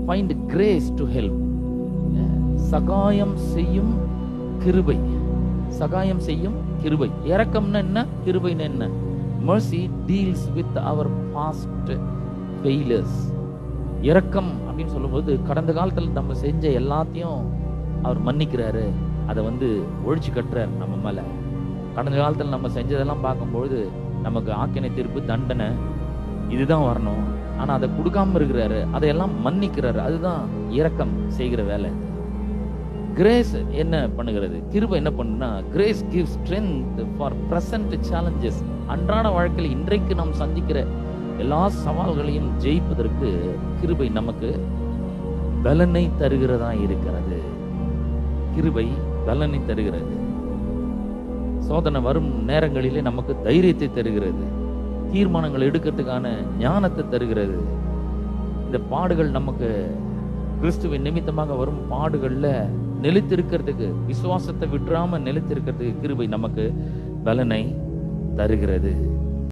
Find grace to help. சகாயம் செய்யும் கிருபை. சகாயம் செய்யும் கிருபை. இரக்கம்னா என்ன, கிருபைன்னு என்ன? mercy deals with our past failures. இரக்கம் அப்படின்னு சொல்லும்போது கடந்த காலத்தில் நம்ம செஞ்ச எல்லாத்தையும் அவர் மன்னிக்கிறாரு, அதை ஒழிச்சு கட்டுறாரு நம்ம மேல. கடந்த காலத்தில் நம்ம செஞ்சதெல்லாம் பார்க்கும்பொழுது நமக்கு ஆக்கினை தீர்ப்பு, தண்டனை இதுதான் வரணும். ஆனா அதை கொடுக்காம இருக்கிறாரு, அதையெல்லாம் மன்னிக்கிறாரு. அதுதான் இரக்கம் செய்கிற வேலை. கிரேஸ் என்ன பண்ணுகிறது? கிருபை என்ன பண்ணுன்னா, grace gives strength for present challenges. அன்றாட வாழ்க்கையில் இன்றைக்கு நாம் சந்திக்கிற எல்லா சவால்களையும் ஜெயிப்பதற்கு கிருபை நமக்கு பலனை தருகிறதா இருக்கிறது. கிருபை பலனை தருகிறது. சோதனை வரும் நேரங்களிலே நமக்கு தைரியத்தை தருகிறது. தீர்மானங்கள் எடுக்கிறதுக்கான ஞானத்தை தருகிறது. இந்த பாடுகள் நமக்கு கிறிஸ்துவின் நிமித்தமாக வரும் பாடுகள்ல நிலைத்திருக்கிறதுக்கு, விசுவாசத்தை விட்டுறாம நிலைத்திருக்கிறதுக்கு கிருபை நமக்கு பலனை தருகிறது.